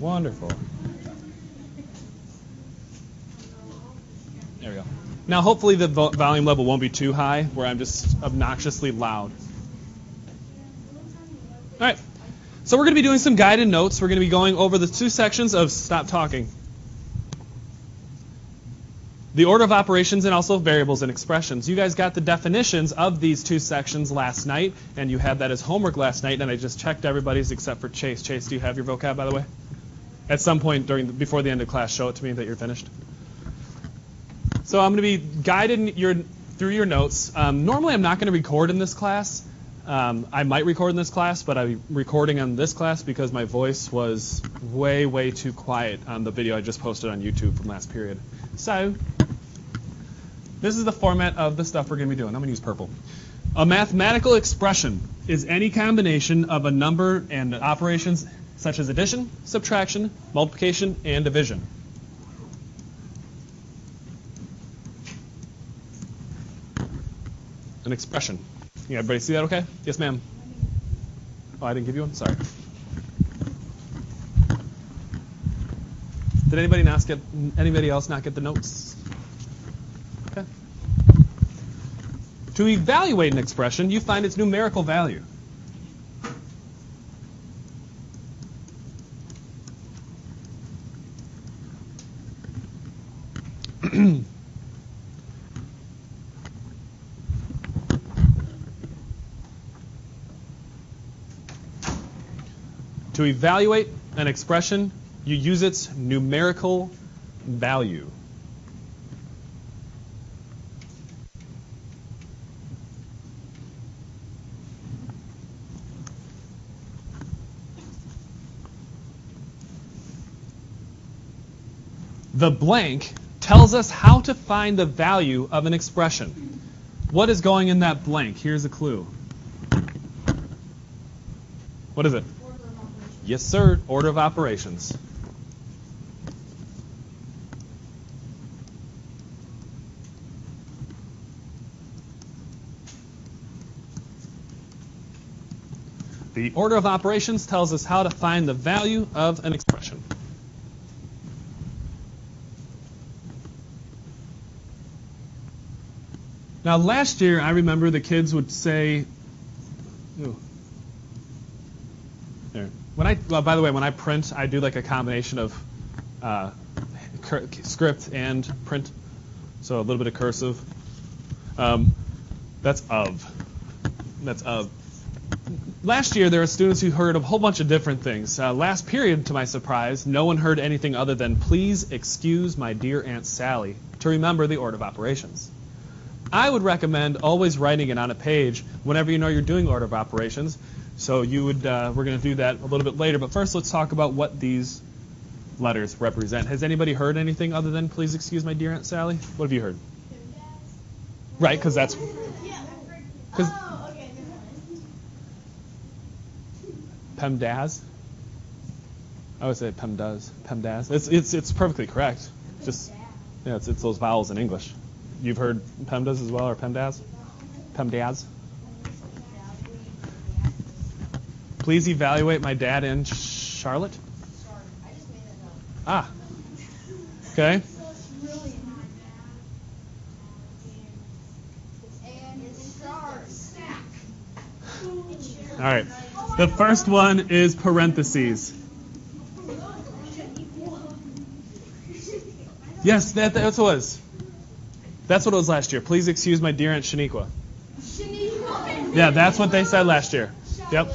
Wonderful. There we go. Now, hopefully the volume level won't be too high where I'm just obnoxiously loud. All right. So we're going to be doing some guided notes. We're going to be going over the two sections of stop talking. The order of operations and also variables and expressions. You guys got the definitions of these two sections last night, and you had that as homework last night, and I just checked everybody's except for Chase. Chase, do you have your vocab, by the way? At some point before the end of class, show it to me that you're finished. So I'm going to be guiding through your notes. Normally I'm not going to record in this class. I might record in this class, but I'm recording on this class because my voice was way, way too quiet on the video I just posted on YouTube from last period. So this is the format of the stuff we're going to be doing. I'm going to use purple. A mathematical expression is any combination of a number and operations such as addition, subtraction, multiplication, and division. An expression. Yeah, everybody see that okay? Yes, ma'am. Oh, I didn't give you one? Sorry. Did anybody else not get the notes? Okay. To evaluate an expression, you find its numerical value. To evaluate an expression, you use its numerical value. The blank tells us how to find the value of an expression. What is going in that blank? Here's a clue. What is it? Yes, sir. Order of operations. The order of operations tells us how to find the value of an expression. Now, last year, I remember the kids would say, ooh, there. By the way, when I print, I do like a combination of script and print, so a little bit of cursive. That's of. Last year, there were students who heard a whole bunch of different things. Last period, to my surprise, no one heard anything other than, please excuse my dear Aunt Sally, to remember the order of operations. I would recommend always writing it on a page whenever you know you're doing order of operations. So we're going to do that a little bit later. But first, let's talk about what these letters represent. Has anybody heard anything other than, please excuse my dear Aunt Sally? What have you heard? Right, because that's... PEMDAS? I would say PEMDAS. PEMDAS. It's perfectly correct. Just, yeah, it's those vowels in English. You've heard PEMDAS as well, or PEMDAS? PEMDAS. Please evaluate my dad in Charlotte. I just made that up. Ah. Okay. All right. The first one is parentheses. Yes, that's what it was. That's what it was last year. Please excuse my dear Aunt Shaniqua. Yeah, that's what they said last year. Yep.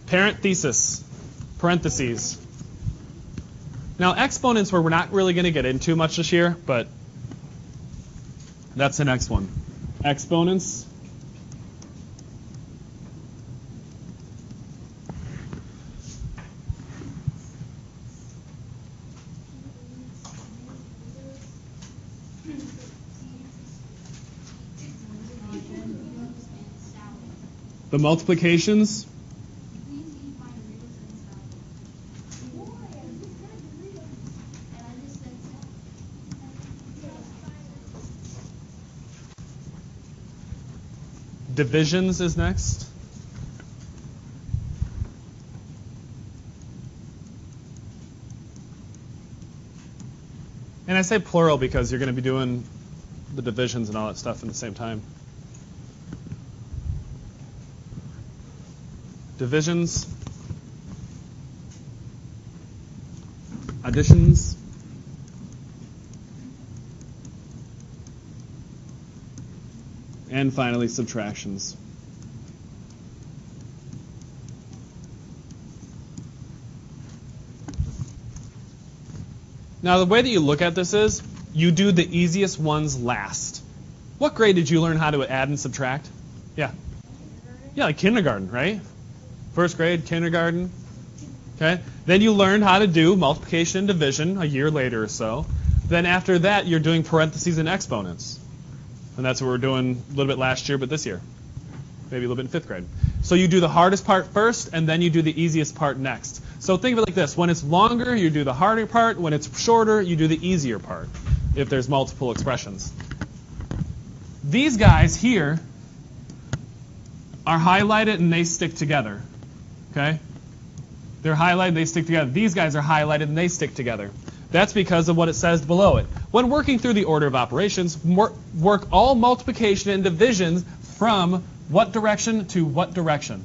Parentheses. Now, exponents we're not really going to get into much this year, but that's the next one. Exponents. The multiplications. Divisions is next. And I say plural because you're going to be doing the divisions and all that stuff at the same time. Divisions, additions, and finally subtractions. Now, the way that you look at this is you do the easiest ones last. What grade did you learn how to add and subtract? Yeah. Yeah, like kindergarten, right? First grade, kindergarten. Okay. Then you learned how to do multiplication and division a year later or so. Then after that, you're doing parentheses and exponents. And that's what we're doing a little bit last year, but this year. Maybe a little bit in fifth grade. So you do the hardest part first, and then you do the easiest part next. So think of it like this. When it's longer, you do the harder part. When it's shorter, you do the easier part, if there's multiple expressions. These guys here are highlighted, and they stick together. Okay? They're highlighted, they stick together. These guys are highlighted, and they stick together. That's because of what it says below it. When working through the order of operations, work all multiplication and divisions from what direction to what direction?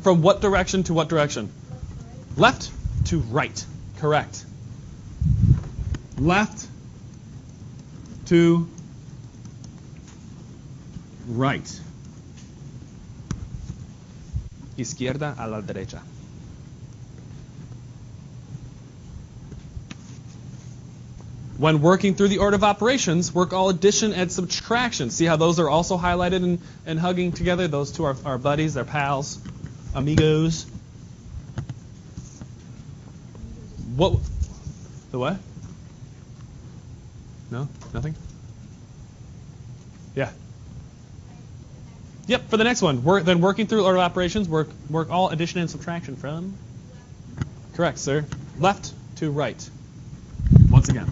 From what direction to what direction? Left to right. Correct. Left to right. Izquierda a la derecha. When working through the order of operations, work all addition and subtraction. See how those are also highlighted and hugging together? Those two are our buddies, they're pals, amigos. What? The what? No? Nothing? Yeah. Yep, for the next one. Then working through order of operations, work all addition and subtraction from? Correct, sir. Left to right. Once again.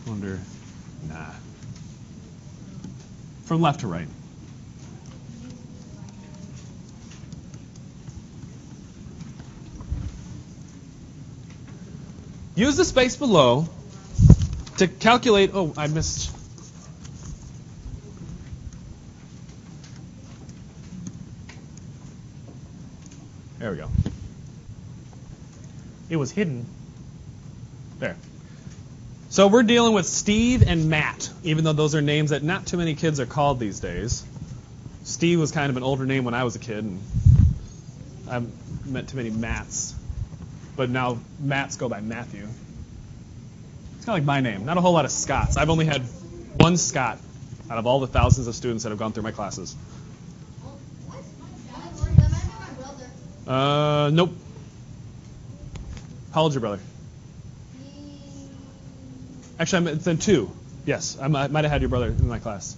Wonder, nah. From left to right. Use the space below to calculate. Oh, I missed. There we go. It was hidden. There. So we're dealing with Steve and Matt, even though those are names that not too many kids are called these days. Steve was kind of an older name when I was a kid, and I've met too many Matts. But now Matts go by Matthew. It's kind of like my name. Not a whole lot of Scotts. I've only had one Scott out of all the thousands of students that have gone through my classes. Nope. How old's your brother? Actually, it's in two. Yes, I might have had your brother in my class.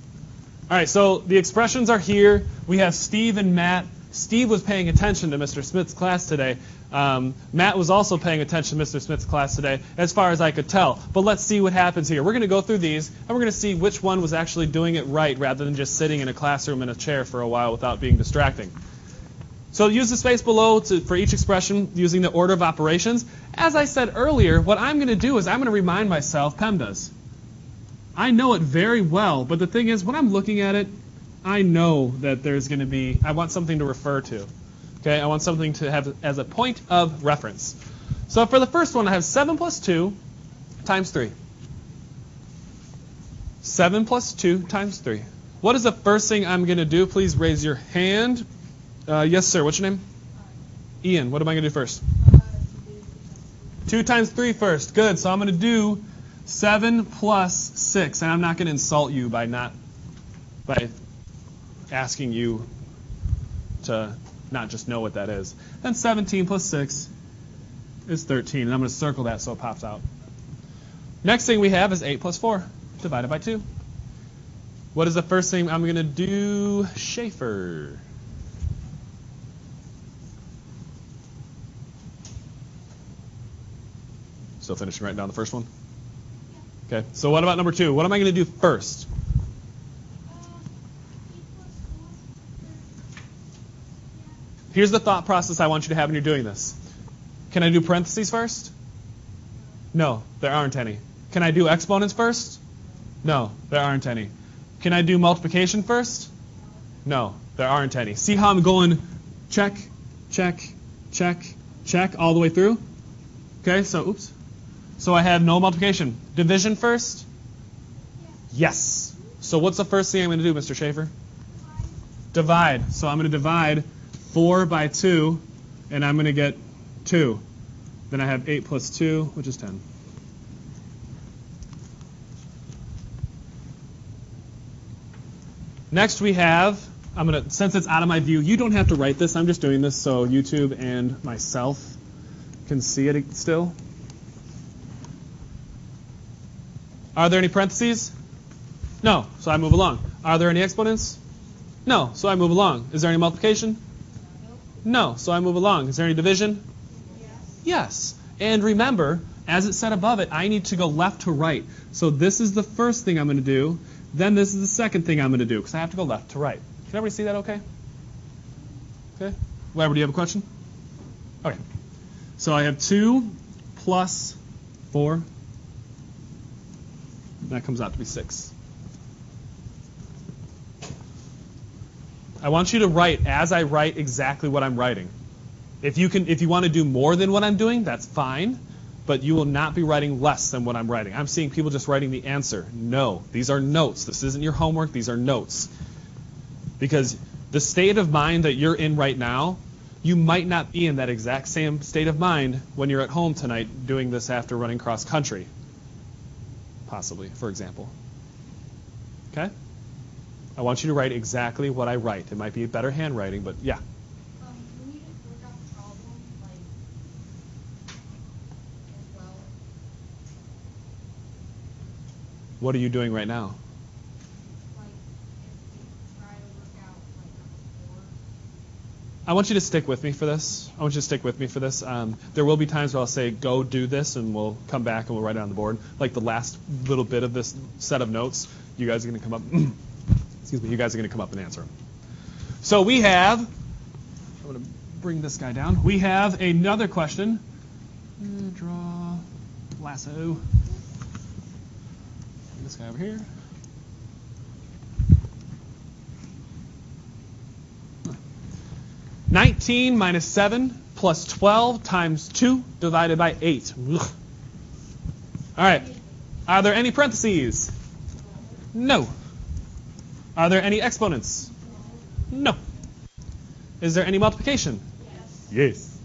All right, so the expressions are here. We have Steve and Matt. Steve was paying attention to Mr. Smith's class today. Matt was also paying attention to Mr. Smith's class today, as far as I could tell. But let's see what happens here. We're going to go through these, and we're going to see which one was actually doing it right rather than just sitting in a classroom in a chair for a while without being distracting. So use the space below for each expression using the order of operations. As I said earlier, what I'm going to do is I'm going to remind myself PEMDAS. I know it very well, but the thing is, when I'm looking at it, I know that there's going to be, I want something to refer to. Okay, I want something to have as a point of reference. So for the first one, I have 7 plus 2 times 3. 7 plus 2 times 3. What is the first thing I'm going to do? Please raise your hand. Yes, sir. What's your name? Ian. What am I going to do first? 2 times 3 first. Good. So I'm going to do 7 plus 6. And I'm not going to insult you by asking you to not just know what that is. Then 17 plus 6 is 13. And I'm going to circle that so it pops out. Next thing we have is 8 plus 4 divided by 2. What is the first thing I'm going to do? Schaefer. Still finishing writing down the first one? Okay, so what about number 2? What am I going to do first? here's the thought process I want you to have when you're doing this. Can I do parentheses first? No, there aren't any. Can I do exponents first? No, there aren't any. Can I do multiplication first? No, there aren't any. See how I'm going check, check, check, check all the way through? Okay, so oops. So I have no multiplication. Division first? Yes. So what's the first thing I'm going to do, Mr. Schaefer? Divide. So I'm going to divide 4 by 2, and I'm going to get 2. Then I have 8 plus 2, which is 10. Next we have, since it's out of my view, you don't have to write this. I'm just doing this so YouTube and myself can see it still. Are there any parentheses? No, so I move along. Are there any exponents? No, so I move along. Is there any multiplication? No, so I move along. Is there any division? Yes. And remember, as it said above it, I need to go left to right. So this is the first thing I'm going to do. Then this is the second thing I'm going to do, because I have to go left to right. Can everybody see that okay? Okay. Weber, do you have a question? Okay. So I have 2 plus 4. That comes out to be 6. I want you to write as I write exactly what I'm writing. If you want to do more than what I'm doing, that's fine, but you will not be writing less than what I'm writing. I'm seeing people just writing the answer. No, these are notes. This isn't your homework. These are notes. Because the state of mind that you're in right now, you might not be in that exact same state of mind when you're at home tonight doing this after running cross country. Possibly, for example. Okay? I want you to write exactly what I write. It might be better handwriting, but yeah. When you just work out the problem, like, as well, What are you doing right now? like, if you try to work out, like, on the board. I want you to stick with me for this. There will be times where I'll say, go do this, and we'll come back and we'll write it on the board. Like the last little bit of this set of notes, you guys are going to come up. You guys are going to come up and answer them. So we have, I'm going to bring this guy down. We have another question. Draw lasso. Bring this guy over here. Huh. 19 minus 7 plus 12 times 2 divided by 8. Ugh. All right. Are there any parentheses? No. Are there any exponents? No. Is there any multiplication? Yes.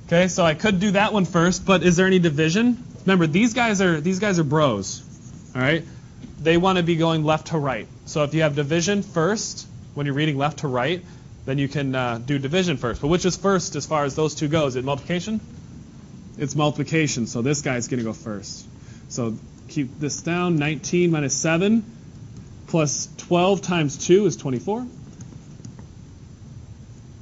Okay, so I could do that one first, but is there any division? Remember, these guys are bros. All right? They want to be going left to right. So if you have division first, when you're reading left to right, then you can do division first. But which is first as far as those two go? Is it multiplication? It's multiplication, so this guy's going to go first. So keep this down. 19 minus 7 plus 12 times 2 is 24.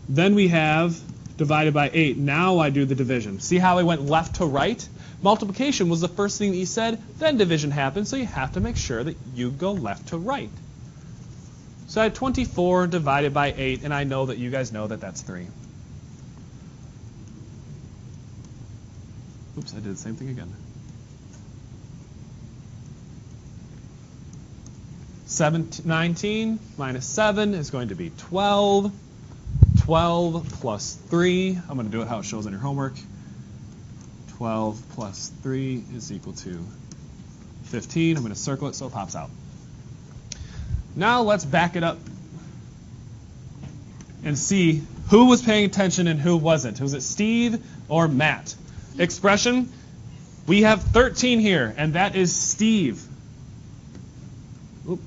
Then we have divided by 8. Now I do the division. See how I went left to right? Multiplication was the first thing that you said, then division happened, so you have to make sure that you go left to right. So I have 24 divided by 8, and I know that you guys know that that's 3. Oops, I did the same thing again. 19 minus 7 is going to be 12. 12 plus 3, I'm going to do it how it shows on your homework. 12 plus 3 is equal to 15. I'm going to circle it so it pops out. Now let's back it up and see who was paying attention and who wasn't. Was it Steve or Matt? Expression, we have 13 here, and that is Steve. Oop.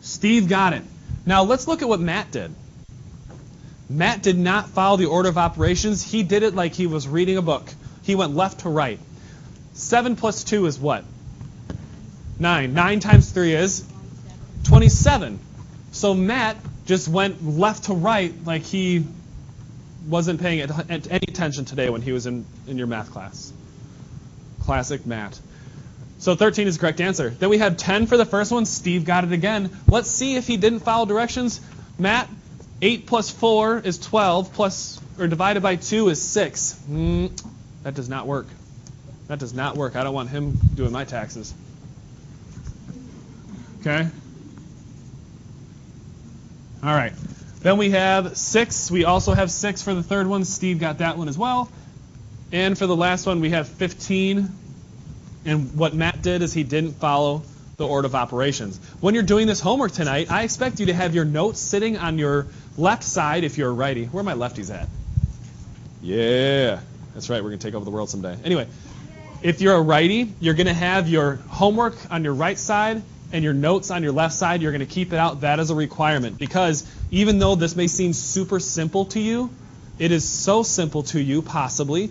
Steve got it. Now let's look at what Matt did. Matt did not follow the order of operations. He did it like he was reading a book. He went left to right. 7 plus 2 is what? 9. 9 times 3 is 27. So Matt just went left to right like he wasn't paying any attention today when he was in your math class. Classic Matt. So 13 is the correct answer. Then we had 10 for the first one. Steve got it again. Let's see if he didn't follow directions. Matt, 8 plus 4 is 12, plus or divided by 2 is 6. That does not work. That does not work. I don't want him doing my taxes. Okay? All right. Then we have 6. We also have 6 for the third one. Steve got that one as well. And for the last one, we have 15. And what Matt did is he didn't follow the order of operations. When you're doing this homework tonight, I expect you to have your notes sitting on your left side if you're a righty. Where are my lefties at? Yeah. That's right. We're going to take over the world someday. Anyway, if you're a righty, you're going to have your homework on your right side and your notes on your left side. You're going to keep it out. That is a requirement, because even though this may seem super simple to you, it is so simple to you, possibly,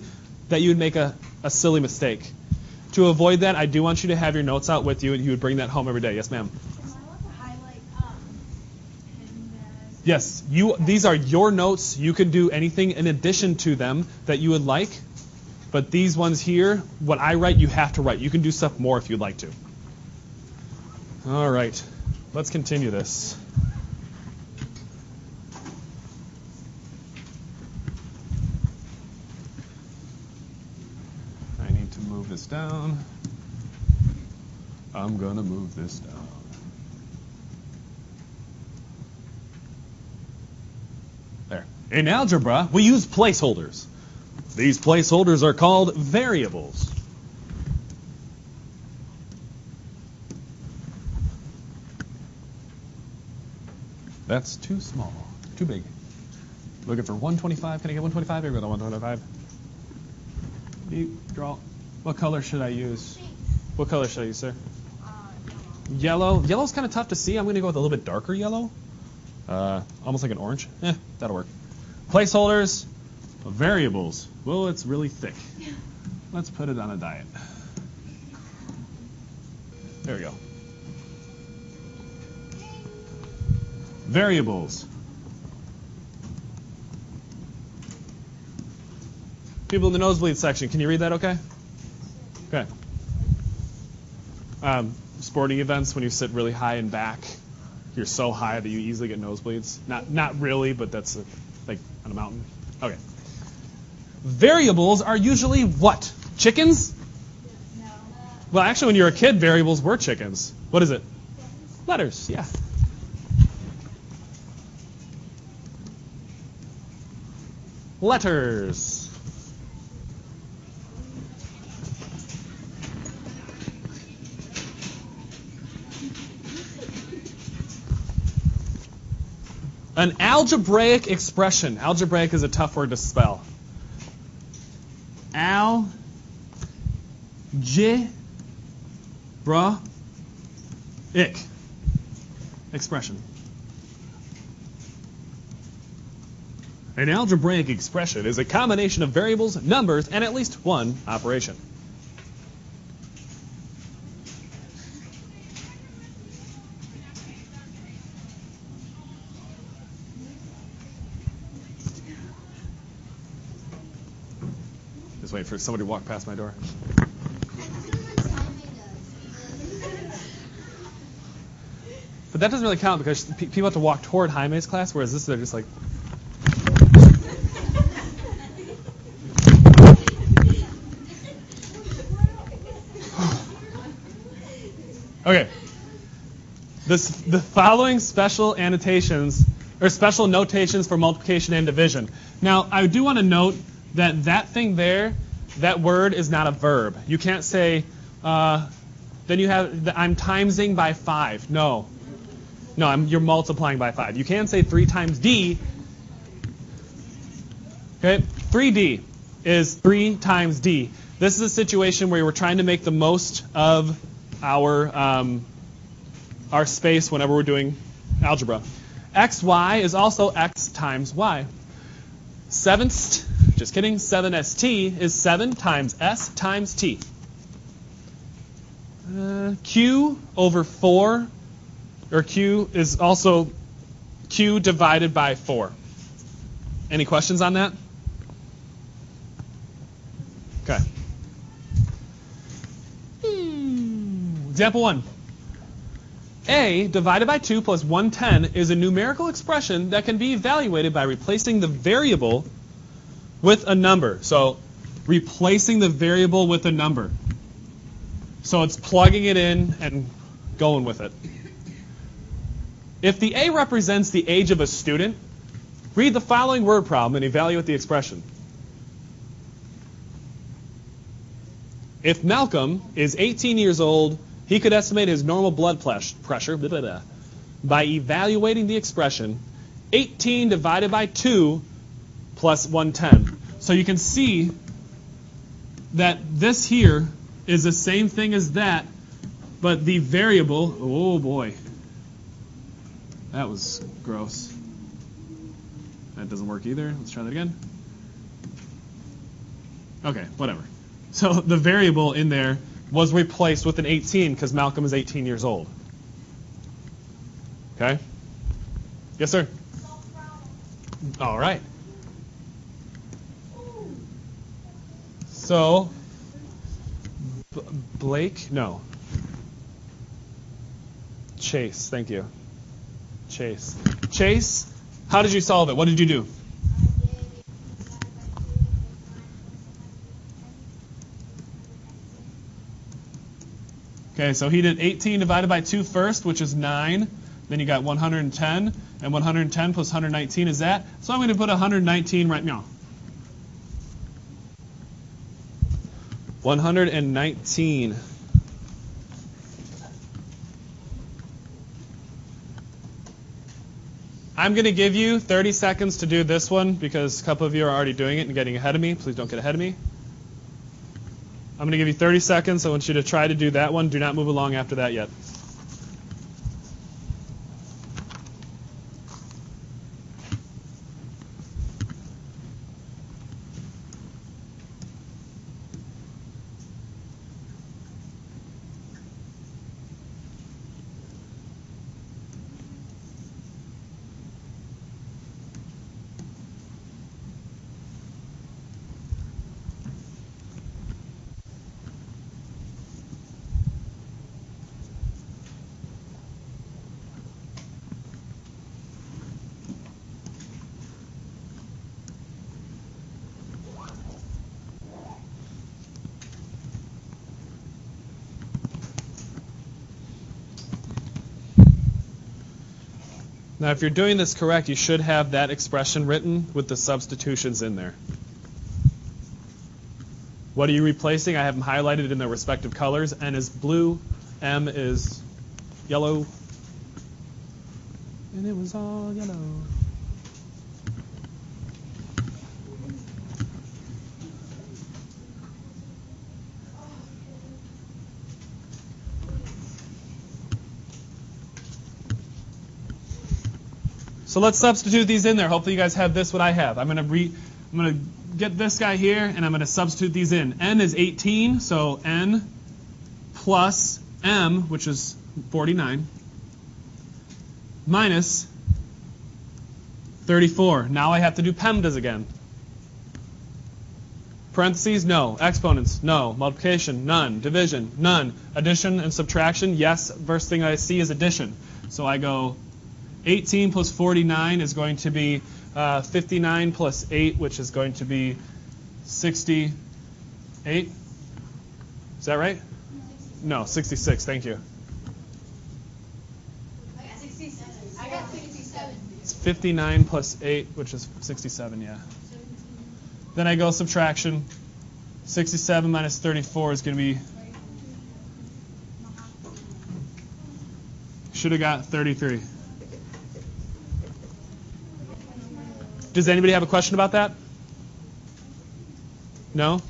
that you would make a silly mistake. To avoid that, I do want you to have your notes out with you, and you would bring that home every day. Yes, ma'am? Am I allowed to highlight Yes. These are your notes. You can do anything in addition to them that you would like. But these ones here, what I write, you have to write. You can do stuff more if you'd like to. All right. Let's continue this. I need to move this down. I'm going to move this down. There. In algebra, we use placeholders. These placeholders are called variables. That's too small, too big. Looking for 125. Can I get 125? Everybody 125. You draw. What color should I use? What color should I use, sir? Yellow. Yellow's kind of tough to see. I'm going to go with a little bit darker yellow. Almost like an orange. That'll work. Placeholders, variables. Well, it's really thick. Let's put it on a diet. There we go. Variables. People in the nosebleed section, can you read that okay? Okay. Sporting events, when you sit really high and back, you're so high that you easily get nosebleeds. Not really, but that's like on a mountain. Okay. Variables are usually what? Chickens? No. Well, actually, when you were a kid, variables were chickens. What is it? Letters, yeah. Letters. An algebraic expression. Algebraic is a tough word to spell. Algebraic expression. An algebraic expression is a combination of variables, numbers, and at least one operation. Just wait for somebody to walk past my door. But that doesn't really count because people have to walk toward Jaime's class, whereas this they're just like. Okay. The following special annotations or special notations for multiplication and division. Now, I do want to note that thing there, that word is not a verb. You can't say, then you have, I'm timesing by 5. No, you're multiplying by 5. You can say 3 times D. Okay, 3D is 3 times D. This is a situation where we're trying to make the most of our space whenever we're doing algebra. XY is also X times Y. 7st is 7 times S times T. Q over 4, or Q is also Q divided by 4. Any questions on that? Okay. Example 1. A divided by 2 plus 110 is a numerical expression that can be evaluated by replacing the variable with a number. So replacing the variable with a number. So it's plugging it in and going with it. If the A represents the age of a student, read the following word problem and evaluate the expression. If Malcolm is 18 years old, he could estimate his normal blood pressure by evaluating the expression 18 divided by 2 plus 110. So you can see that this here is the same thing as that, but the variable, oh boy, that was gross. That doesn't work either. Let's try that again. Okay, whatever. So the variable in there was replaced with an 18 because Malcolm is 18 years old. Okay? Yes, sir? All right. So, Blake? No. Chase, thank you. Chase. Chase, how did you solve it? What did you do? Okay, so he did 18 divided by 2 first, which is 9. Then you got 110, and 110 plus 119 is that. So I'm going to put 119 right now. 119. I'm going to give you 30 seconds to do this one because a couple of you are already doing it and getting ahead of me. Please don't get ahead of me. I'm going to give you 30 seconds. I want you to try to do that one. Do not move along after that yet. Now, if you're doing this correct, you should have that expression written with the substitutions in there. What are you replacing? I have them highlighted in their respective colors. N is blue, M is yellow, and it was all yellow. So let's substitute these in there. Hopefully you guys have this, what I have. I'm going to get this guy here, and I'm going to substitute these in. N is 18, so N plus M, which is 49, minus 34. Now I have to do PEMDAS again. Parentheses, no. Exponents, no. Multiplication, none. Division, none. Addition and subtraction, yes. First thing I see is addition. So I go 18 plus 49 is going to be 59 plus 8, which is going to be 68. Is that right? No, 66. Thank you. I got 67. I got 67. It's 59 plus 8, which is 67, yeah. 17. Then I go subtraction. 67 minus 34 is going to be... Should have got 33. Does anybody have a question about that? No?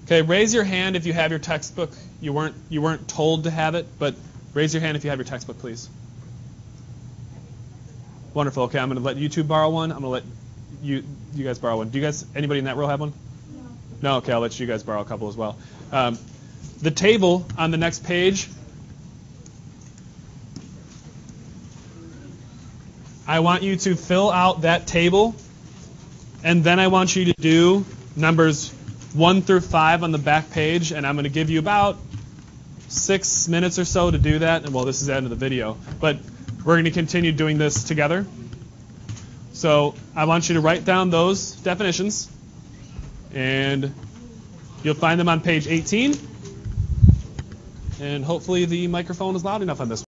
Okay, raise your hand if you have your textbook. You weren't told to have it, but raise your hand if you have your textbook, please. Wonderful. Okay, I'm going to let you two borrow one. I'm going to let you guys borrow one. Do you guys, anybody in that row have one? No. No? Okay, I'll let you guys borrow a couple as well. The table on the next page, I want you to fill out that table, and then I want you to do numbers 1 through 5 on the back page, and I'm going to give you about 6 minutes or so to do that, and well, this is the end of the video, but we're going to continue doing this together. So I want you to write down those definitions, and you'll find them on page 18, and hopefully the microphone is loud enough on this one.